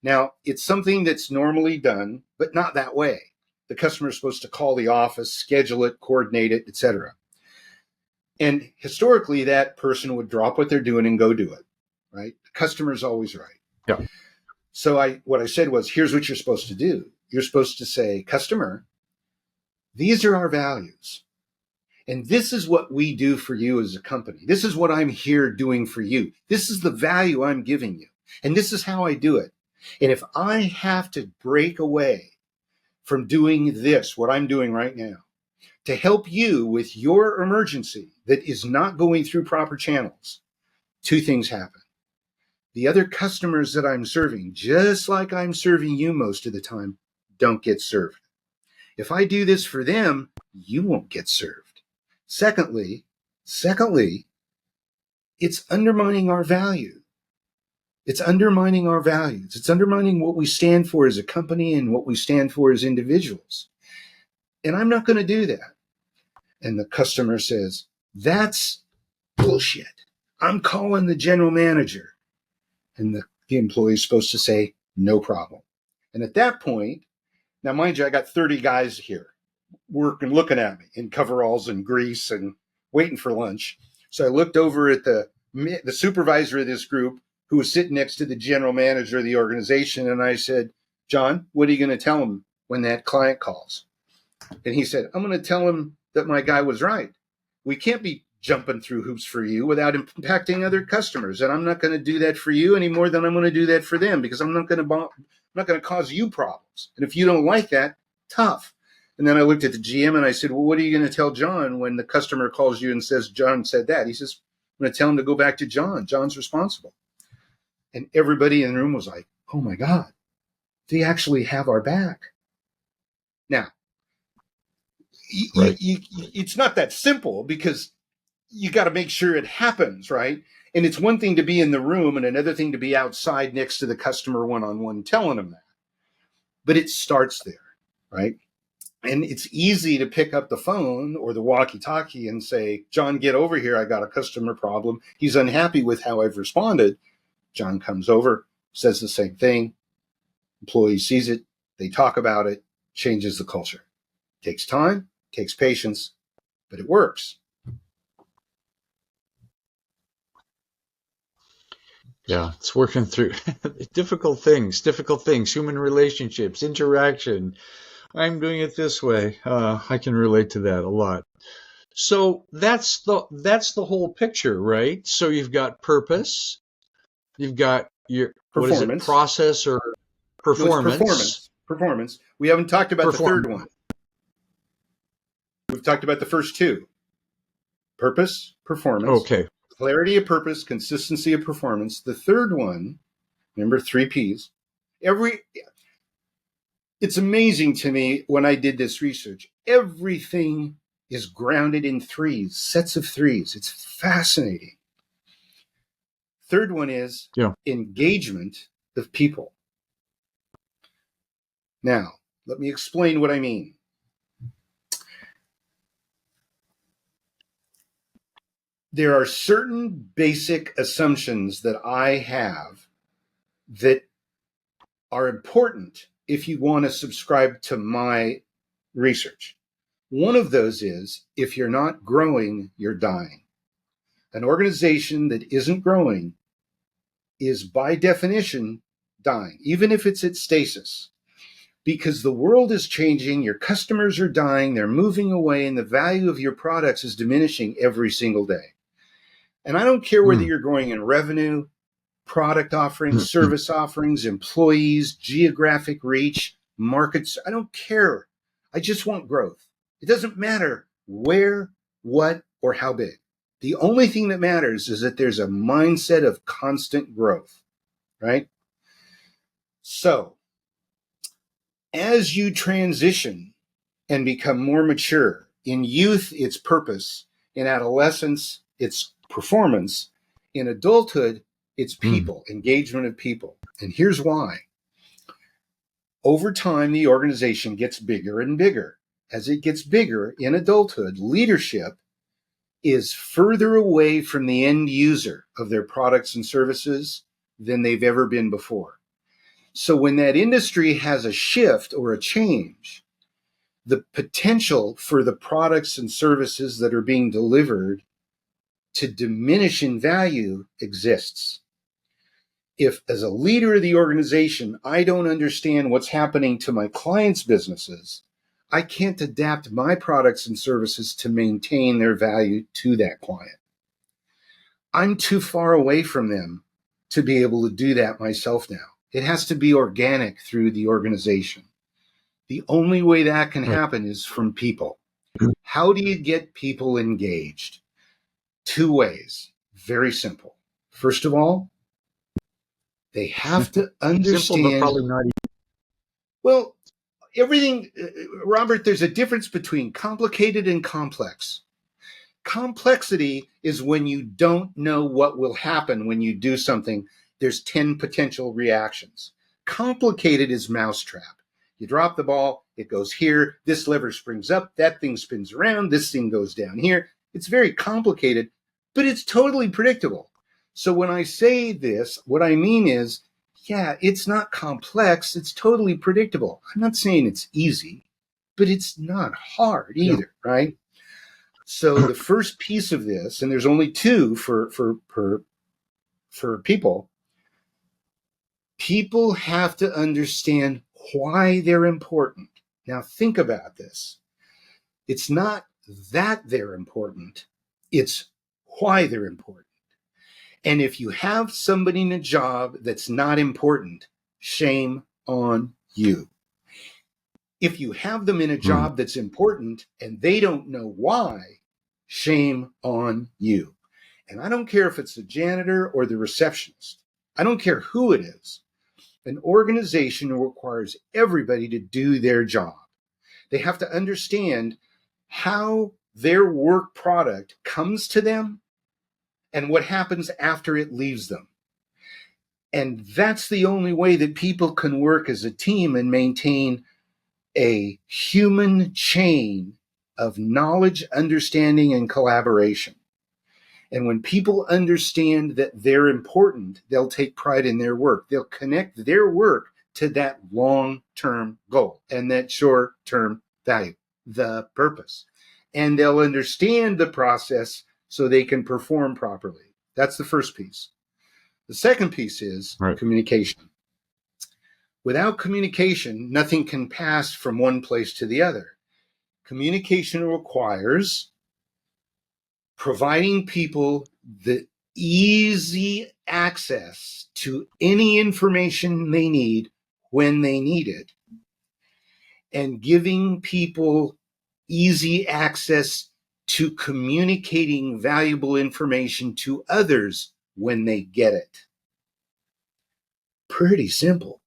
Now, it's something that's normally done, but not that way. The customer is supposed to call the office, schedule it, coordinate it, etc. And historically, that person would drop what they're doing and go do it, right? The customer's always right. Yeah. So what I said was, here's what you're supposed to do. You're supposed to say, customer, these are our values. And this is what we do for you as a company. This is what I'm here doing for you. This is the value I'm giving you. And this is how I do it. And if I have to break away from doing this, what I'm doing right now, to help you with your emergency that is not going through proper channels, two things happen. The other customers that I'm serving, just like I'm serving you most of the time, don't get served. If I do this for them, you won't get served. Secondly, it's undermining our value. It's undermining our values. It's undermining what we stand for as a company and what we stand for as individuals. And I'm not going to do that. And the customer says, that's bullshit. I'm calling the general manager. And the employee is supposed to say, no problem. And at that point, now mind you, I got 30 guys here working, looking at me in coveralls and grease and waiting for lunch. So I looked over at the supervisor of this group who was sitting next to the general manager of the organization. And I said, John, what are you going to tell him when that client calls? And he said, I'm going to tell him that my guy was right. We can't be jumping through hoops for you without impacting other customers. And I'm not going to do that for you any more than I'm going to do that for them, because I'm not going to cause you problems. And if you don't like that, tough. And then I looked at the GM and I said, well, what are you going to tell John when the customer calls you and says, John said that? He says, I'm going to tell him to go back to John. John's responsible. And everybody in the room was like, oh my God, they actually have our back. Now, Right. it's not that simple, because you got to make sure it happens, right? And it's one thing to be in the room and another thing to be outside next to the customer one-on-one telling them that. But it starts there, right? And it's easy to pick up the phone or the walkie-talkie and say, John, get over here. I got a customer problem. He's unhappy with how I've responded. John comes over, says the same thing. Employee sees it. They talk about it, changes the culture. Takes time, takes patience, but it works. Yeah, it's working through difficult things, human relationships, interaction. I'm doing it this way. I can relate to that a lot. So that's the whole picture, right? So you've got purpose, you've got your what is it, Performance. process or No, it's performance, performance. Performance. We haven't talked about the third perform. one. We've talked about the first two. Purpose, performance, Okay, clarity of purpose, consistency of performance. The third one, remember, 3 Ps. It's amazing to me when I did this research. Everything is grounded in threes, sets of threes. It's fascinating. Third one is yeah, engagement of people. Now, let me explain what I mean. there are certain basic assumptions that I have that are important if you want to subscribe to my research. One of those is if you're not growing, you're dying. An organization that isn't growing is by definition dying, even if it's at stasis, because the world is changing, your customers are dying, they're moving away, and the value of your products is diminishing every single day. And I don't care whether Mm. you're growing in revenue, product offerings, service offerings, employees, geographic reach, markets. I don't care. I just want growth. It doesn't matter where, what, or how big. The only thing that matters is that there's a mindset of constant growth, right? So as you transition and become more mature, in youth, it's purpose. In adolescence, it's performance. In adulthood, it's Mm. people, engagement of people. And here's why. Over time, the organization gets bigger and bigger. As it gets bigger in adulthood, leadership is further away from the end user of their products and services than they've ever been before. So when that industry has a shift or a change, the potential for the products and services that are being delivered to diminish in value exists. If, as a leader of the organization, I don't understand what's happening to my clients' businesses, I can't adapt my products and services to maintain their value to that client. I'm too far away from them to be able to do that myself now. It has to be organic through the organization. The only way that can Right. happen is from people. How do you get people engaged? Two ways. Very simple. First of all, they have to Simple, but understand, probably not easy. well, everything, Robert, there's a difference between complicated and complex. Complexity is when you don't know what will happen when you do something. There's 10 potential reactions. Complicated is mousetrap. You drop the ball, it goes here, this lever springs up, that thing spins around, this thing goes down here. It's very complicated, but it's totally predictable. So when I say this, what I mean is, yeah, it's not complex, it's totally predictable. I'm not saying it's easy, but it's not hard Yeah. either, right? So the first piece of this, and there's only two for people, people have to understand why they're important. Now think about this. It's not that they're important, it's why they're important. And if you have somebody in a job that's not important, shame on you. If you have them in a Mm. job that's important and they don't know why, shame on you. And I don't care if it's the janitor or the receptionist. I don't care who it is. An organization requires everybody to do their job. They have to understand how their work product comes to them and what happens after it leaves them. And that's the only way that people can work as a team and maintain a human chain of knowledge, understanding, and collaboration. And when people understand that they're important, they'll take pride in their work. They'll connect their work to that long-term goal and that short-term value, the purpose. And they'll understand the process so they can perform properly. That's the first piece. The second piece is Right. communication. Without communication, nothing can pass from one place to the other. Communication requires providing people the easy access to any information they need when they need it, and giving people easy access to communicating valuable information to others when they get it. Pretty simple.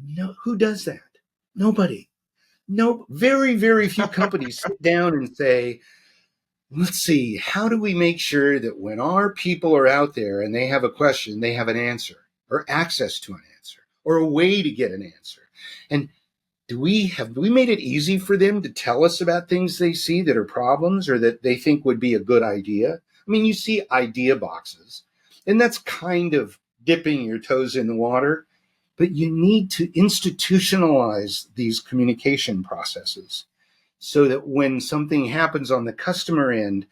No, who does that? Nobody. No, very, very few companies sit down and say, let's see, how do we make sure that when our people are out there and they have a question, they have an answer or access to an answer or a way to get an answer? And have we made it easy for them to tell us about things they see that are problems or that they think would be a good idea? I mean, you see idea boxes, and that's kind of dipping your toes in the water, but you need to institutionalize these communication processes so that when something happens on the customer end,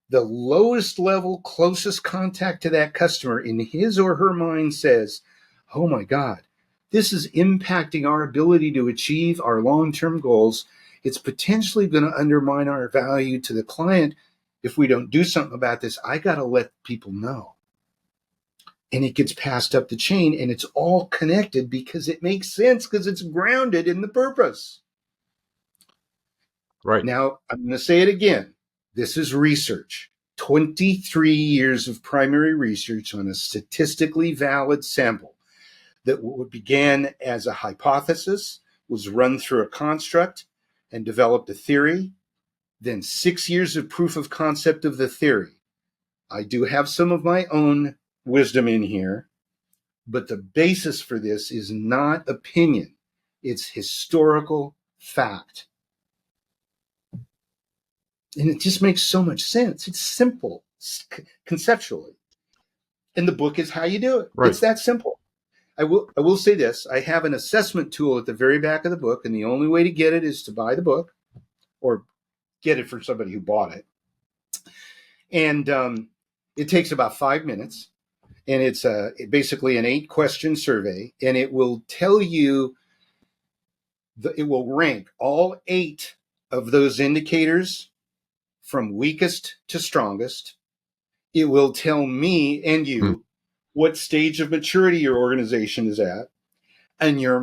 the lowest level, closest contact to that customer in his or her mind says, oh my God, this is impacting our ability to achieve our long-term goals. It's potentially going to undermine our value to the client. If we don't do something about this, I got to let people know. And it gets passed up the chain, and it's all connected because it makes sense, because it's grounded in the purpose. Right. Now, I'm going to say it again. This is research. 23 years of primary research on a statistically valid sample that began as a hypothesis, was run through a construct, and developed a theory. Then 6 years of proof of concept of the theory. I do have some of my own wisdom in here, but the basis for this is not opinion. It's historical fact. And it just makes so much sense. It's simple conceptually. And the book is how you do it. Right. It's that simple. I will say this. I have an assessment tool at the very back of the book, and the only way to get it is to buy the book or get it for somebody who bought it. And it takes about 5 minutes, and it's basically an 8-question survey, and it will tell you, it will rank all 8 of those indicators from weakest to strongest. It will tell me and you what stage of maturity your organization is at, and your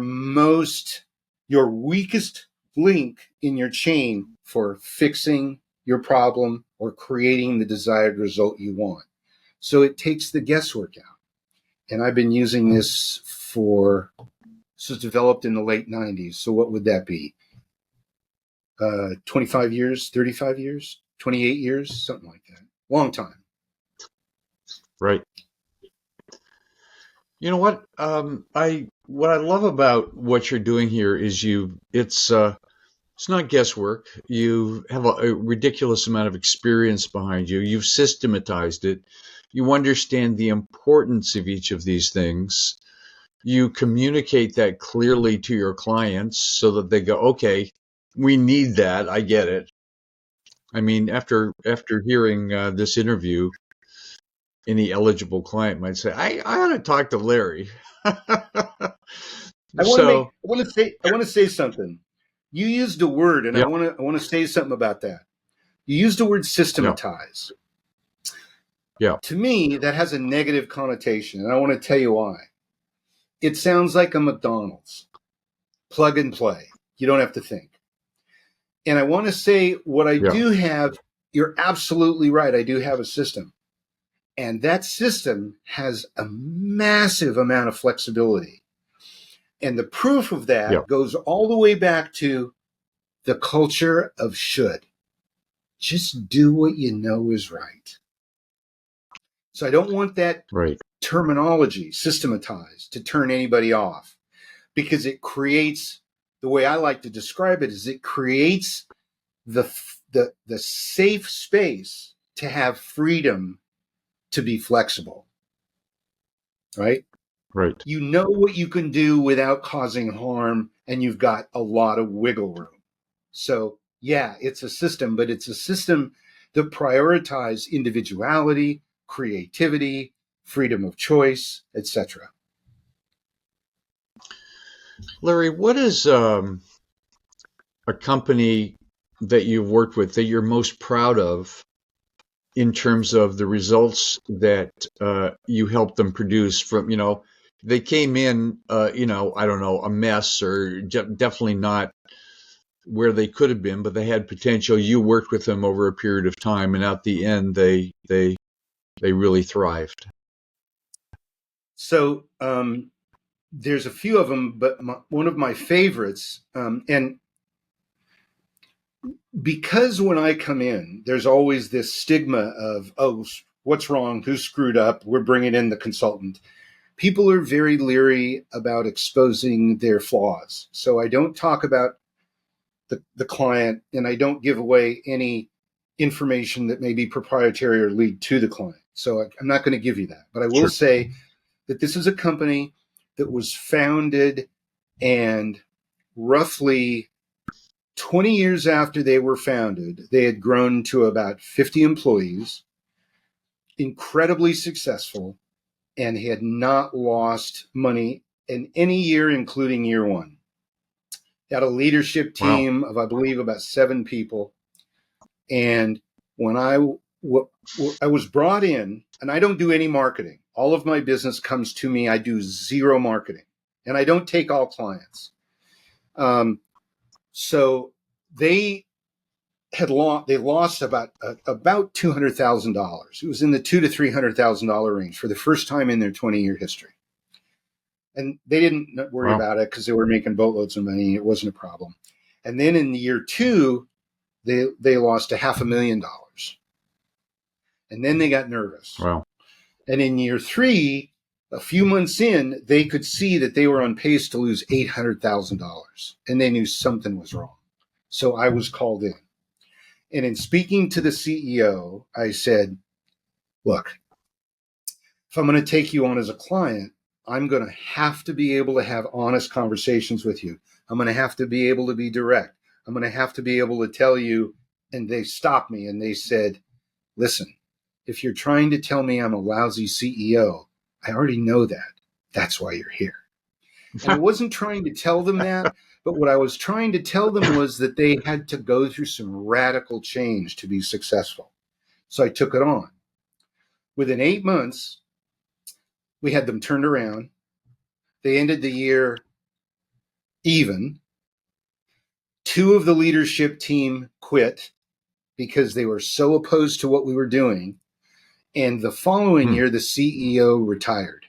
weakest link in your chain for fixing your problem or creating the desired result you want. So it takes the guesswork out. And I've been using this this was developed in the late 90s. So what would that be? 25 years, 35 years, 28 years, something like that. Long time. Right. You know what? What I love about what you're doing here is it's not guesswork. You have a ridiculous amount of experience behind you. You've systematized it. You understand the importance of each of these things. You communicate that clearly to your clients so that they go, okay, we need that. I get it. I mean, after hearing this interview, any eligible client might say, I ought to talk to Larry. I want to say something. You used a word, and Yeah, I want to say something about that. You used the word systematize. yeah, To me, that has a negative connotation, and I want to tell you why. It sounds like a McDonald's. Plug and play. You don't have to think. And I want to say what I yeah, do have, you're absolutely right. I do have a system. And that system has a massive amount of flexibility. And the proof of yeah, that goes all the way back to the culture of should. Just do what you know is right. So I don't want that right, terminology systematized to turn anybody off, because it creates, the way I like to describe it is, it creates the safe space to have freedom to be flexible, right? right. You know what you can do without causing harm, and you've got a lot of wiggle room. So yeah, it's a system, but it's a system that prioritizes individuality, creativity, freedom of choice, etc. Larry, what is a company that you've worked with that you're most proud of in terms of the results that you helped them produce from, they came in, I don't know, a mess or definitely not where they could have been, but they had potential. You worked with them over a period of time, and at the end, they really thrived. So there's a few of them, but one of my favorites, and because when I come in, there's always this stigma of, oh, what's wrong? Who screwed up? We're bringing in the consultant. people are very leery about exposing their flaws. So I don't talk about the client, and I don't give away any information that may be proprietary or lead to the client. So I'm not going to give you that. But I will Sure. say that this is a company that was founded, and roughly 20 years after they were founded, they had grown to about 50 employees, incredibly successful, and had not lost money in any year, including year one. They had a leadership Wow. team of, I believe, about 7 people. And when I was brought in, and I don't do any marketing. All of my business comes to me. I do zero marketing, and I don't take all clients. So they lost about $200,000. It was in the $200,000 to $300,000 range for the first time in their 20-year history. And they didn't worry about it because they were making boatloads of money. It wasn't a problem. And then in year 2, they lost $500,000. And then they got nervous. Wow. And in year 3, a few months in, they could see that they were on pace to lose $800,000. And they knew something was wrong. So I was called in. And in speaking to the CEO, I said, look, if I'm going to take you on as a client, I'm going to have to be able to have honest conversations with you. I'm going to have to be able to be direct. I'm going to have to be able to tell you. And they stopped me and they said, listen, if you're trying to tell me I'm a lousy CEO, I already know that. That's why you're here. And I wasn't trying to tell them that, but what I was trying to tell them was that they had to go through some radical change to be successful. So I took it on. Within 8 months, we had them turned around. They ended the year even. 2 of the leadership team quit because they were so opposed to what we were doing. And the following year, the CEO retired.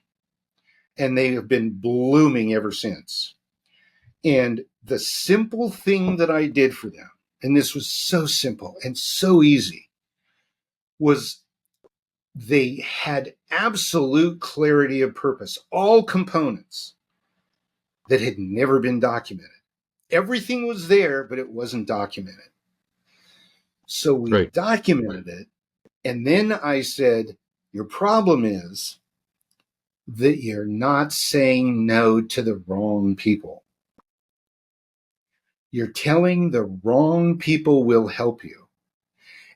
And they have been blooming ever since. And the simple thing that I did for them, and this was so simple and so easy, was they had absolute clarity of purpose, all components that had never been documented. Everything was there, but it wasn't documented. So we documented it. And then I said, your problem is that you're not saying no to the wrong people. You're telling the wrong people will help you.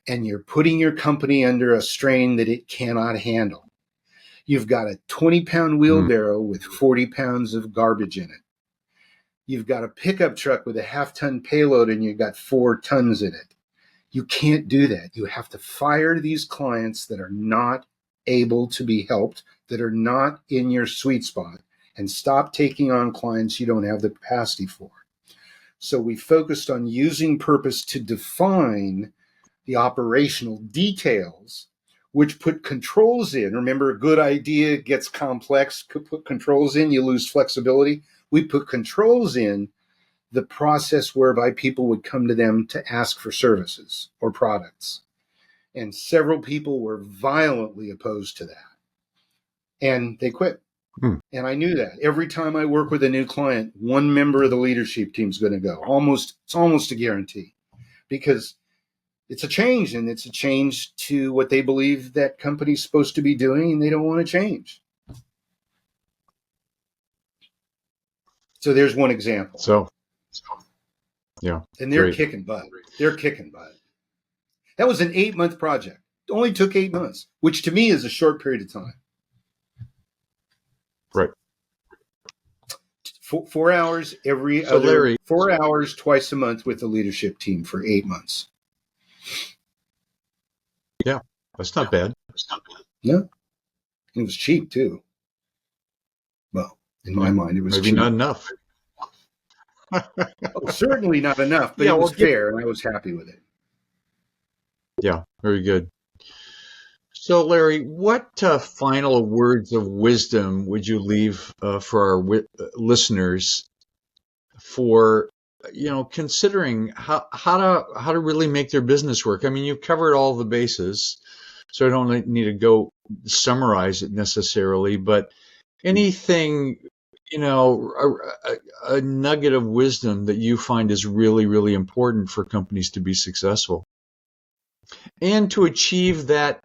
And you're putting your company under a strain that it cannot handle. You've got a 20-pound wheelbarrow with 40 pounds of garbage in it. You've got a pickup truck with a half-ton payload and you've got 4 tons in it. You can't do that. You have to fire these clients that are not able to be helped, that are not in your sweet spot, and stop taking on clients you don't have the capacity for. So we focused on using purpose to define the operational details, which put controls in. Remember, a good idea gets complex. Put controls in, you lose flexibility. We put controls in the process whereby people would come to them to ask for services or products. And several people were violently opposed to that. And they quit. And I knew that. Every time I work with a new client, one member of the leadership team is going to go. It's almost a guarantee, because it's a change, and it's a change to what they believe that company's supposed to be doing, and they don't want to change. So there's one example. So, yeah. And they're kicking butt. They're kicking butt. That was an 8-month project. It only took 8 months, which to me is a short period of time. Right. 4 hours every other, Larry, 4 hours twice a month with the leadership team for 8 months. Yeah, that's not bad. No, it was cheap too. Well, in my mind, it was maybe cheap. Not enough. Oh, certainly not enough, but it was fair, and I was happy with it. Yeah, very good. So, Larry, what final words of wisdom would you leave for our listeners for, considering how to really make their business work? I mean, you've covered all the bases, so I don't need to go summarize it necessarily. But anything, a nugget of wisdom that you find is really, really important for companies to be successful and to achieve that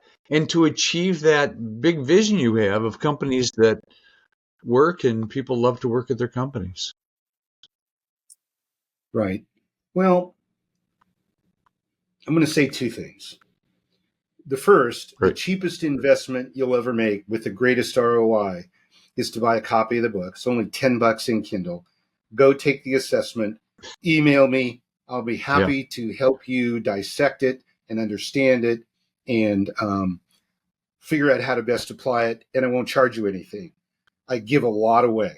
big vision you have of companies that work and people love to work at their companies. Right. Well, I'm going to say two things. The first, the Right. cheapest investment you'll ever make with the greatest ROI is to buy a copy of the book. It's only $10 in Kindle. Go take the assessment, email me. I'll be happy to help you dissect it and understand it and figure out how to best apply it. And I won't charge you anything. I give a lot away,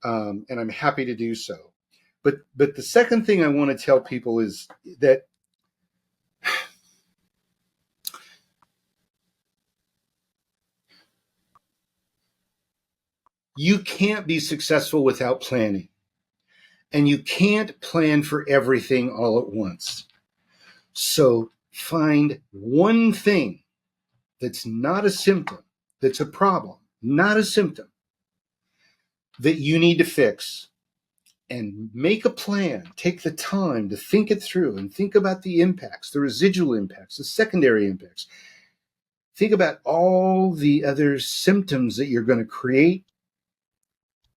and I'm happy to do so. But the second thing I want to tell people is that you can't be successful without planning. And you can't plan for everything all at once. So find one thing that's not a symptom, that's a problem, not a symptom, that you need to fix, and make a plan. Take the time to think it through and think about the impacts, the residual impacts, the secondary impacts. Think about all the other symptoms that you're going to create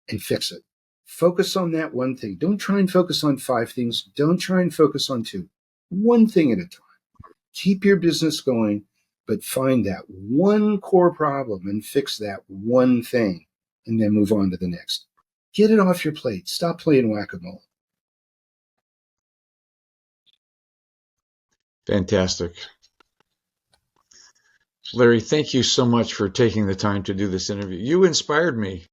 and fix it. Focus on that one thing. Don't try and focus on 5 things. Don't try and focus on 2. One thing at a time. Keep your business going, but find that one core problem and fix that one thing, and then move on to the next. Get it off your plate. Stop playing whack-a-mole. Fantastic. Larry, thank you so much for taking the time to do this interview. You inspired me.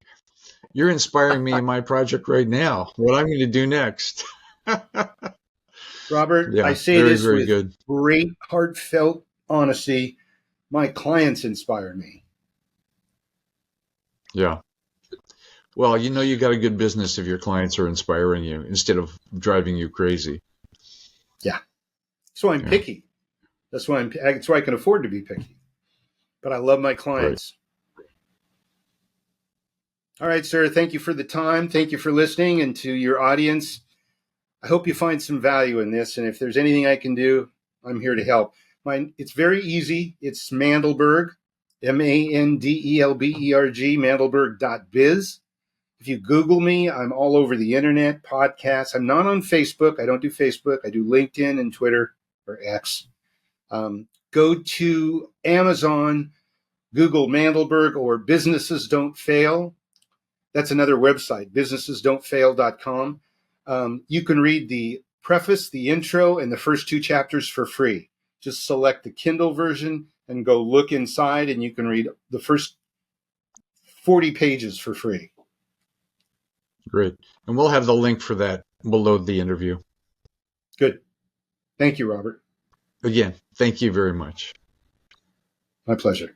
You're inspiring me in my project right now, what I'm going to do next. Robert, Yeah, I say very, this very with good. great heartfelt honesty. My clients inspire me. Yeah. Well, you got a good business if your clients are inspiring you instead of driving you crazy. Yeah. So I'm picky. That's why I can afford to be picky. But I love my clients. Right. All right, sir. Thank you for the time. Thank you for listening. And to your audience, I hope you find some value in this. And if there's anything I can do, I'm here to help. It's very easy. It's Mandelberg, Mandelberg, Mandelberg.biz. If you Google me, I'm all over the internet, podcasts. I'm not on Facebook. I don't do Facebook. I do LinkedIn and Twitter, or X. Go to Amazon, Google Mandelberg or Businesses Don't Fail. That's another website, businessesdon'tfail.com. You can read the preface, the intro, and the first 2 chapters for free. Just select the Kindle version and go look inside, and you can read the first 40 pages for free. Great. And we'll have the link for that below the interview. Good. Thank you, Robert. Again, thank you very much. My pleasure.